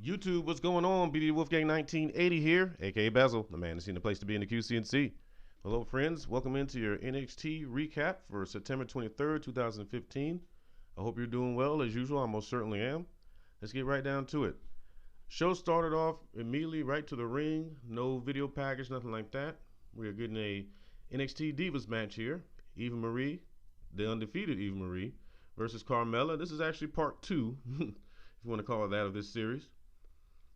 YouTube, what's going on? BD Wolfgang 1980 here, aka Bezell, the man that's seen the place to be in the QCNC. Hello, friends. Welcome into your NXT recap for September 23rd, 2015. I hope you're doing well as usual. I most certainly am. Let's get right down to it. Show started off immediately right to the ring. No video package, nothing like that. We are getting a NXT Divas match here. Eva Marie, the undefeated Eva Marie, versus Carmella. This is actually part 2, if you want to call it that, of this series.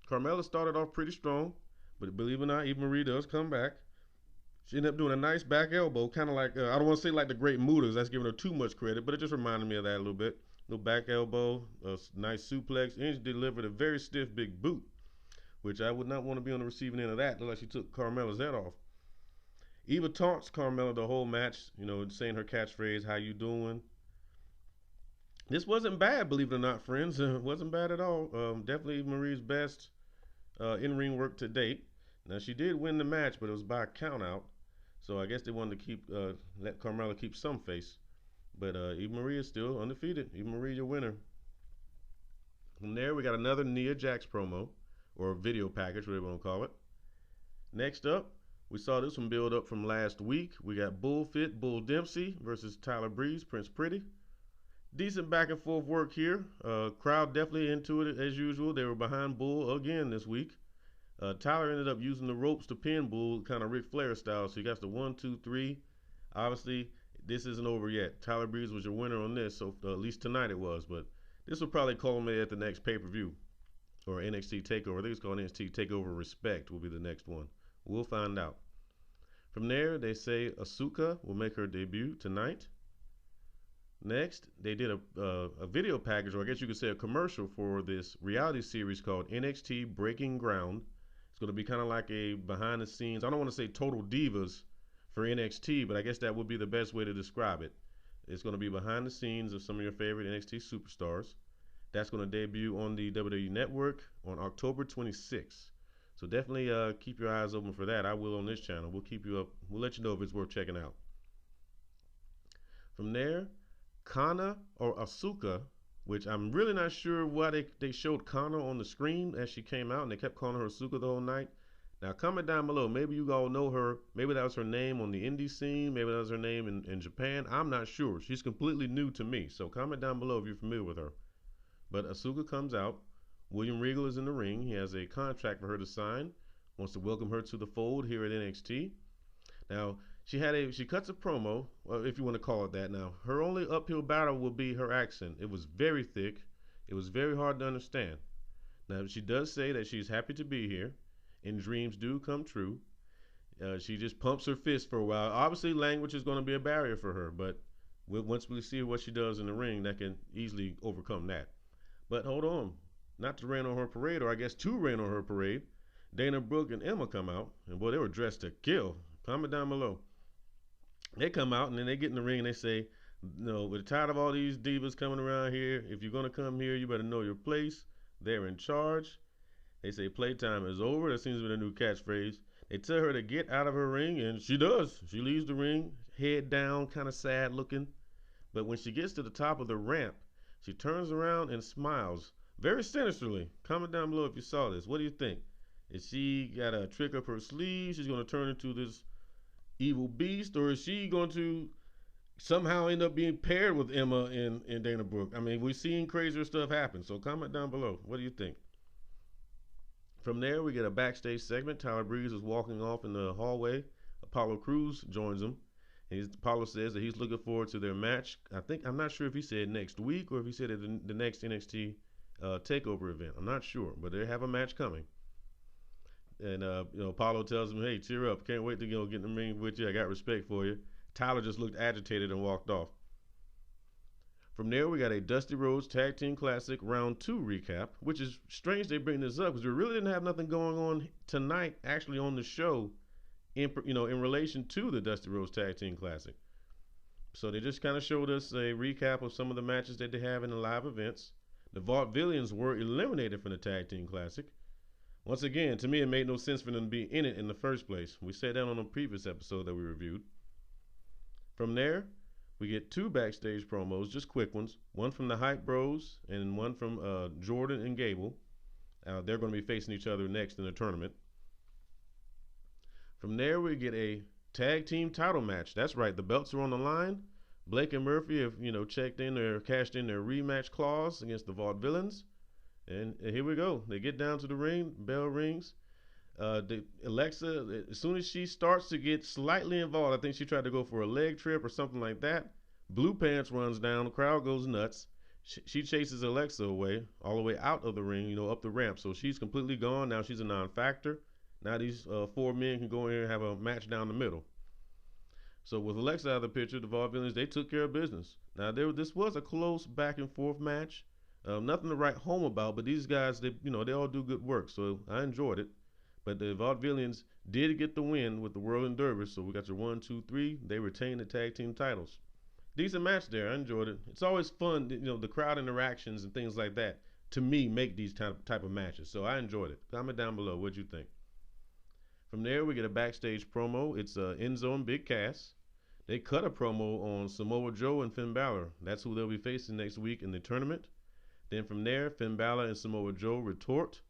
Carmella started off pretty strong, but believe it or not, Eva Marie does come back. She ended up doing a nice back elbow, kind of like, I don't want to say like the Great Mutas, that's giving her too much credit, but it just reminded me of that a little bit. Little back elbow, a nice suplex, and she delivered a very stiff big boot, which I would not want to be on the receiving end of that. Looked like she took Carmella's head off. Eva taunts Carmella the whole match, saying her catchphrase, "How you doing?" This wasn't bad, believe it or not, friends. It wasn't bad at all. Definitely Eva Marie's best in-ring work to date. Now, she did win the match, but it was by a count out. So I guess they wanted to keep let Carmella keep some face. But Eva Marie is still undefeated. Eva Marie, your winner. From there, we got another Nia Jax promo, or video package, whatever you want to call it. Next up, we saw this one build up from last week. We got Bullfit Bull Dempsey versus Tyler Breeze, Prince Pretty. Decent back and forth work here. Crowd definitely into it as usual. They were behind Bull again this week. Tyler ended up using the ropes to pin Bull, kind of Ric Flair style. So he got the 1, 2, 3. Obviously, this isn't over yet. Tyler Breeze was your winner on this, so at least tonight it was. But this will probably culminate at the next pay-per-view or NXT TakeOver. I think it's called NXT TakeOver Respect will be the next one. We'll find out. From there, they say Asuka will make her debut tonight. Next, they did a video package, or I guess you could say a commercial for this reality series called NXT Breaking Ground. It's going to be kind of like a behind the scenes, I don't want to say Total Divas for NXT, but I guess that would be the best way to describe it. It's going to be behind the scenes of some of your favorite NXT superstars. That's going to debut on the WWE Network on October 26th. So definitely keep your eyes open for that. I will on this channel. We'll keep you up. We'll let you know if it's worth checking out. From there, Kana or Asuka, which I'm really not sure why they showed Kana on the screen as she came out, and they kept calling her Asuka the whole night. Now, comment down below. Maybe you all know her. Maybe that was her name on the indie scene. Maybe that was her name in Japan. I'm not sure. She's completely new to me. So comment down below if you're familiar with her. But Asuka comes out. William Regal is in the ring. He has a contract for her to sign. Wants to welcome her to the fold here at NXT. Now, she cuts a promo, well, if you want to call it that. Now, her only uphill battle will be her accent. It was very thick. It was very hard to understand. Now, she does say that she's happy to be here, and dreams do come true. She just pumps her fist for a while. Obviously, language is going to be a barrier for her, but once we see what she does in the ring, that can easily overcome that. But hold on. Not to rain on her parade, or I guess to rain on her parade, Dana Brooke and Emma come out, and boy, they were dressed to kill. Comment down below. They come out and then they get in the ring and they say, we're tired of all these divas coming around here. If you're going to come here, you better know your place. They're in charge. They say playtime is over. That seems to be the new catchphrase. They tell her to get out of her ring, and she does. She leaves the ring, head down, kind of sad looking. But when she gets to the top of the ramp, she turns around and smiles very sinisterly. Comment down below if you saw this. What do you think? Is she got a trick up her sleeve? She's going to turn into this evil beast, or is she going to somehow end up being paired with Emma and Dana Brooke? I mean, we've seen crazier stuff happen, so comment down below. What do you think? From there, we get a backstage segment. Tyler Breeze is walking off in the hallway. Apollo Crews joins him. Apollo says that he's looking forward to their match. I'm not sure if he said next week or if he said at the next NXT TakeOver event. I'm not sure, but they have a match coming. And Apollo tells him, "Hey, cheer up! Can't wait to get in the ring with you. I got respect for you." Tyler just looked agitated and walked off. From there, we got a Dusty Rhodes Tag Team Classic Round 2 recap, which is strange they bring this up because we really didn't have nothing going on tonight, actually on the show, in relation to the Dusty Rhodes Tag Team Classic. So they just kind of showed us a recap of some of the matches that they have in the live events. The Vaudevillians were eliminated from the Tag Team Classic. Once again, to me, it made no sense for them to be in it in the first place. We said that on a previous episode that we reviewed. From there, we get 2 backstage promos, just quick ones. One from the Hype Bros and one from Jordan and Gable. They're going to be facing each other next in the tournament. From there, we get a tag team title match. That's right, the belts are on the line. Blake and Murphy have, checked in or cashed in their rematch clause against the Vaudevillains. And here we go. They get down to the ring. Bell rings. Alexa, as soon as she starts to get slightly involved, I think she tried to go for a leg trip or something like that. Blue Pants runs down. The crowd goes nuts. She chases Alexa away, all the way out of the ring, up the ramp. So she's completely gone. Now she's a non-factor. Now these 4 men can go in here and have a match down the middle. So with Alexa out of the picture, the Vaudevillains, they took care of business. Now this was a close back and forth match. Nothing to write home about, but these guys, they all do good work. So I enjoyed it. But the Vaudevillains did get the win with the World and Dervish. So we got your 1, 2, 3. They retain the tag team titles. Decent match there. I enjoyed it. It's always fun, the crowd interactions and things like that, to me, make these type of matches. So I enjoyed it. Comment down below. What'd you think? From there, we get a backstage promo. It's Enzo and Big Cass. They cut a promo on Samoa Joe and Finn Balor. That's who they'll be facing next week in the tournament. Then from there, Finn Balor and Samoa Joe retort.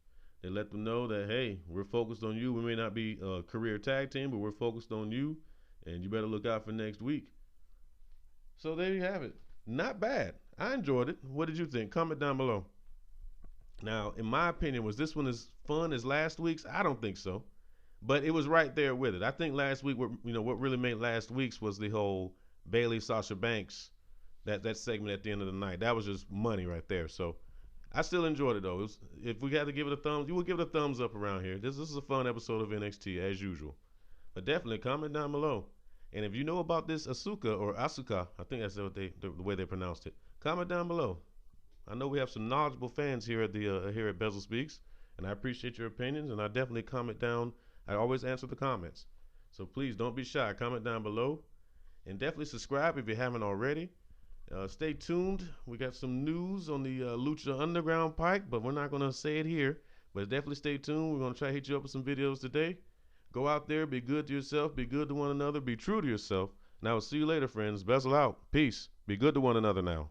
They let them know that, hey, we're focused on you. We may not be a career tag team, but we're focused on you, and you better look out for next week. So there you have it. Not bad. I enjoyed it. What did you think? Comment down below. Now, in my opinion, was this one as fun as last week's? I don't think so. But it was right there with it. I think last week, what really made last week's was the whole Bayley Sasha Banks, that segment at the end of the night. That was just money right there. So I still enjoyed it though. If we had to give it a thumbs, you would give it a thumbs up around here. This is a fun episode of NXT as usual. But definitely comment down below. And if you know about this Asuka or Asuka, I think that's the way they pronounced it. Comment down below. I know we have some knowledgeable fans here at Bezell Speaks, and I appreciate your opinions. And I definitely comment down. I always answer the comments. So please don't be shy. Comment down below. And definitely subscribe if you haven't already. Stay tuned. We got some news on the Lucha Underground Pike, but we're not going to say it here. But definitely stay tuned. We're going to try to hit you up with some videos today. Go out there. Be good to yourself. Be good to one another. Be true to yourself. And I will see you later, friends. Bezell out. Peace. Be good to one another now.